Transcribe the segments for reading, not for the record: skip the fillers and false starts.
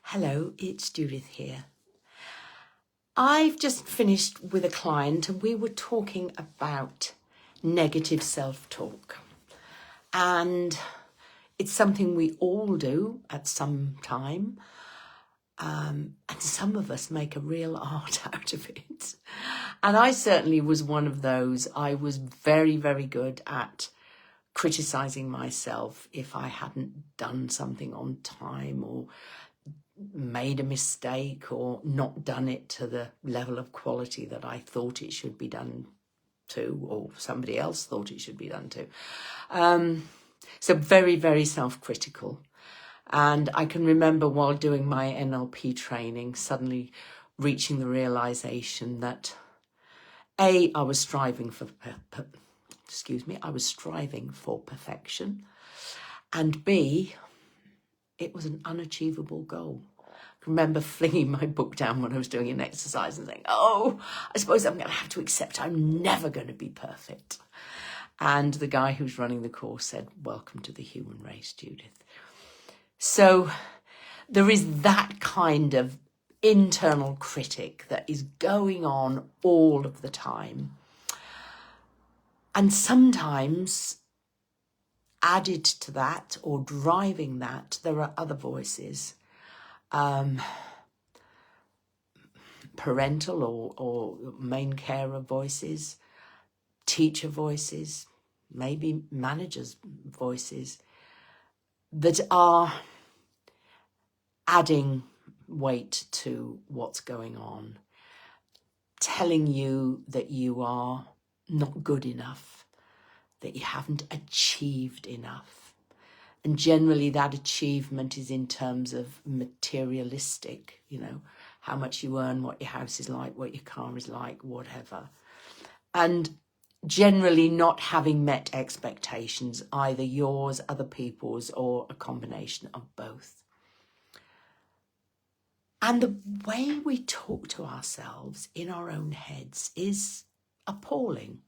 Hello, it's Judith here. I've just finished with a client and we were talking about negative self-talk. And it's something we all do at some time. And some of us make a real art out of it. And I certainly was one of those. I was very, very good at criticising myself if I hadn't done something on time or made a mistake or not done it to the level of quality that I thought it should be done to, or somebody else thought it should be done to. So very, very self-critical. And I can remember while doing my NLP training, suddenly reaching the realization that I was striving for, I was striving for perfection, and B, it was an unachievable goal. I remember flinging my book down when I was doing an exercise and saying, I suppose I'm going to have to accept I'm never going to be perfect. And the guy who's running the course said, welcome to the human race, Judith. So there is that kind of internal critic that is going on all of the time. And sometimes added to that or driving that, there are other voices, parental or main carer voices, teacher voices, maybe managers' voices that are adding weight to what's going on, telling you that you are not good enough, that you haven't achieved enough. And generally that achievement is in terms of materialistic, how much you earn, what your house is like, what your car is like, whatever. And generally not having met expectations, either yours, other people's, or a combination of both. And the way we talk to ourselves in our own heads is appalling.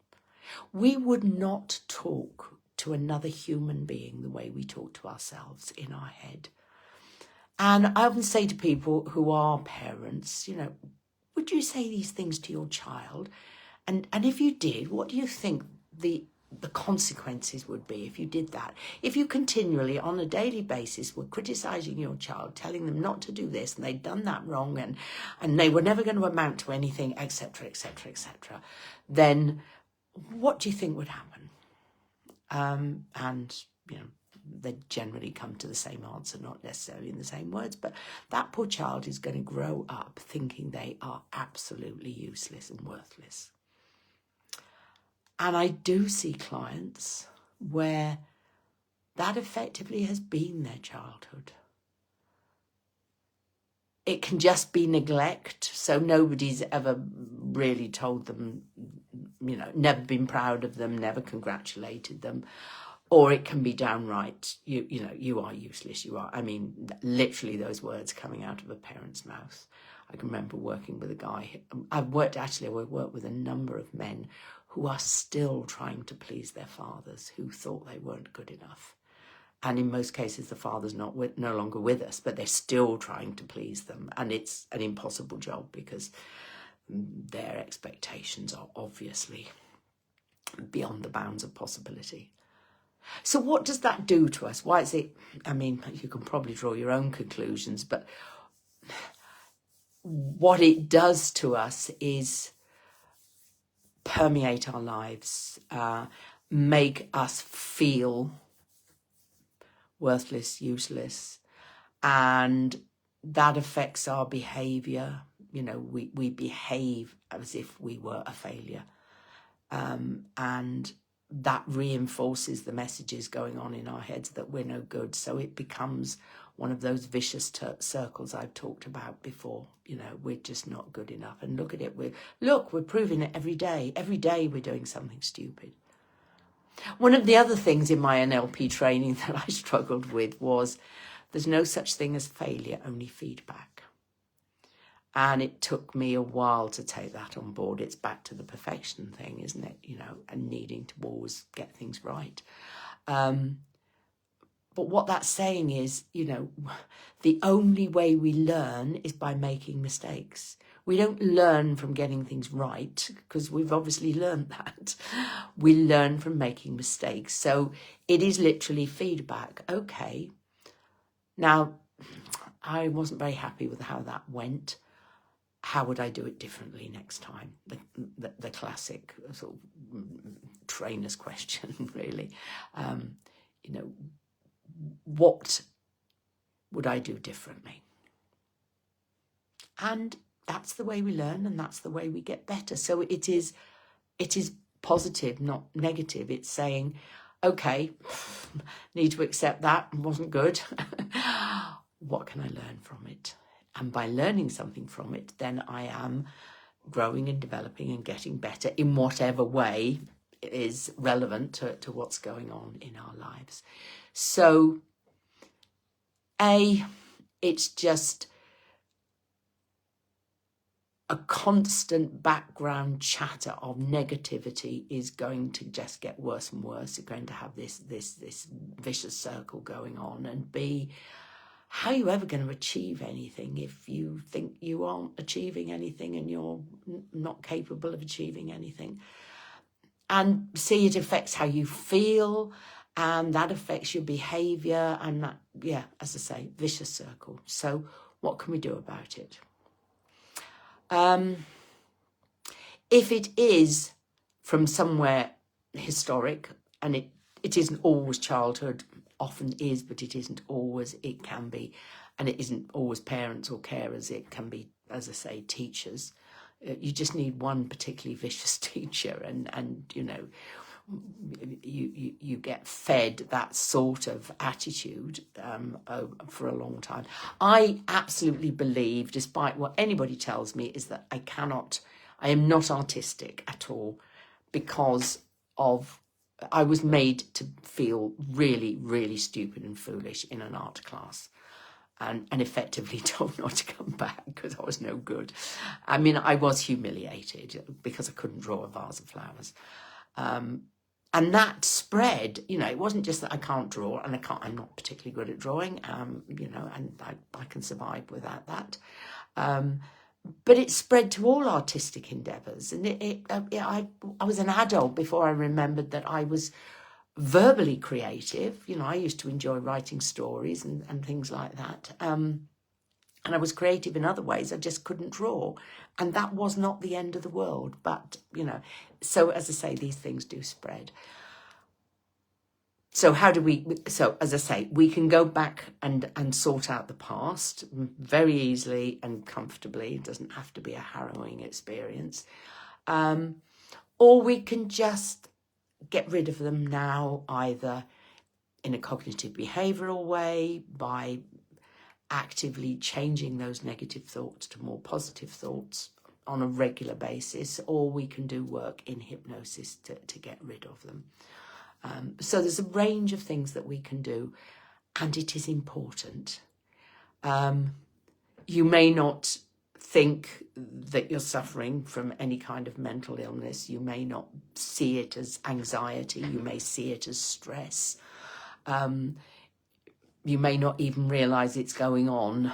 We would not talk to another human being the way we talk to ourselves in our head. And I often say to people who are parents, would you say these things to your child? And if you did, what do you think the consequences would be if you did that? If you continually, on a daily basis, were criticising your child, telling them not to do this, and they'd done that wrong, and they were never going to amount to anything, etc., etc., etc., then what do you think would happen? They generally come to the same answer, not necessarily in the same words, but that poor child is going to grow up thinking they are absolutely useless and worthless. And I do see clients where that effectively has been their childhood. It can just be neglect, so nobody's ever really told them, never been proud of them, never congratulated them. Or it can be downright, you are useless, literally those words coming out of a parent's mouth. I can remember working with a guy, I've worked with a number of men who are still trying to please their fathers, who thought they weren't good enough. And in most cases, the father's no longer with us, but they're still trying to please them. And it's an impossible job because their expectations are obviously beyond the bounds of possibility. So what does that do to us? Why is it, you can probably draw your own conclusions, but what it does to us is permeate our lives, make us feel worthless, useless, and that affects our behaviour. We behave as if we were a failure, and that reinforces the messages going on in our heads that we're no good. So it becomes one of those vicious circles I've talked about before. We're just not good enough. And look at it. We're proving it every day. Every day we're doing something stupid. One of the other things in my NLP training that I struggled with was there's no such thing as failure, only feedback. And it took me a while to take that on board. It's back to the perfection thing, isn't it? And needing to always get things right. But what that's saying is, you know, the only way we learn is by making mistakes. We don't learn from getting things right, because we've obviously learned that. We learn from making mistakes. So it is literally feedback. Okay, now I wasn't very happy with how that went. How would I do it differently next time? The classic sort of trainer's question, really. You know, what would I do differently? And that's the way we learn, and that's the way we get better. So it is positive, not negative. It's saying, okay, need to accept that, wasn't good. What can I learn from it? And by learning something from it, then I am growing and developing and getting better in whatever way is relevant to what's going on in our lives. So, it's just a constant background chatter of negativity is going to just get worse and worse. You're going to have this vicious circle going on. And B, how are you ever going to achieve anything if you think you aren't achieving anything and you're not capable of achieving anything? And C, it affects how you feel, and that affects your behaviour, and that, yeah, as I say, vicious circle. So what can we do about it? If it is from somewhere historic, and it isn't always childhood, often is, but it isn't always, it can be, and it isn't always parents or carers, it can be, as I say, teachers. You just need one particularly vicious teacher, and you know, you get fed that sort of attitude for a long time. I absolutely believe, despite what anybody tells me, is that I am not artistic at all, because I was made to feel really, really stupid and foolish in an art class. And effectively told not to come back because I was no good. I mean, I was humiliated because I couldn't draw a vase of flowers. And that spread, you know, it wasn't just that I can't draw, and I'm not particularly good at drawing, you know, and I can survive without that. But it spread to all artistic endeavours. And I was an adult before I remembered that I was verbally creative. You know, I used to enjoy writing stories and things like that. And I was creative in other ways. I just couldn't draw. And that was not the end of the world. But, you know, so as I say, these things do spread. So as I say, we can go back and sort out the past very easily and comfortably. It doesn't have to be a harrowing experience. Or we can just get rid of them now, either in a cognitive behavioural way, by actively changing those negative thoughts to more positive thoughts on a regular basis, or we can do work in hypnosis to get rid of them. So there's a range of things that we can do, and it is important. You may not think that you're suffering from any kind of mental illness. You may not see it as anxiety. You may see it as stress. You may not even realise it's going on.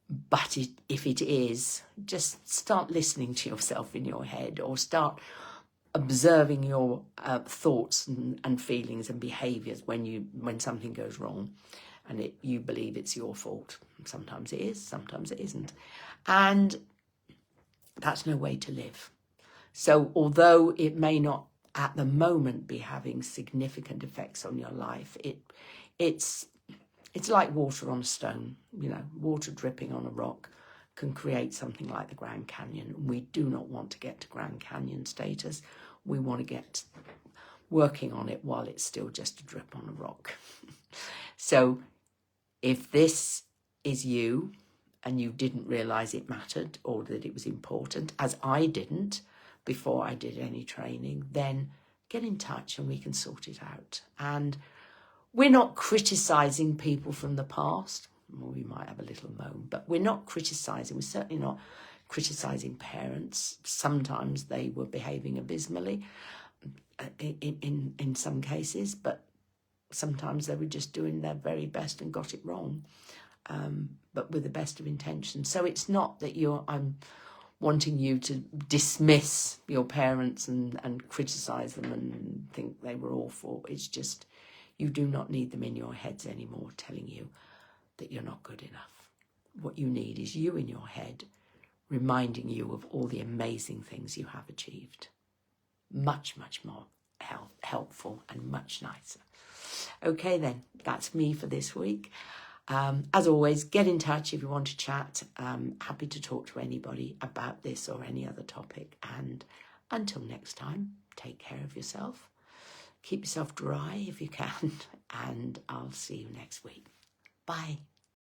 But if it is, just start listening to yourself in your head, or start observing your thoughts and feelings and behaviours when something goes wrong and you believe it's your fault. Sometimes it is, sometimes it isn't. And that's no way to live. So although it may not at the moment be having significant effects on your life, it's like water on a stone. You know, water dripping on a rock can create something like the Grand Canyon. We do not want to get to Grand Canyon status. We want to get working on it while it's still just a drip on a rock. So if this is you and you didn't realise it mattered or that it was important, as I didn't before I did any training, then get in touch and we can sort it out. And we're not criticising people from the past. Well, we might have a little moan, but we're not criticising. We're certainly not criticising parents. Sometimes they were behaving abysmally in some cases, but sometimes they were just doing their very best and got it wrong, but with the best of intentions. So it's not that I'm wanting you to dismiss your parents and criticise them and think they were awful. It's just you do not need them in your heads anymore telling you that you're not good enough. What you need is you in your head reminding you of all the amazing things you have achieved. Much, much more helpful and much nicer. Okay then, that's me for this week. As always, get in touch if you want to chat. Happy to talk to anybody about this or any other topic. And until next time, take care of yourself. Keep yourself dry if you can. And I'll see you next week. Bye.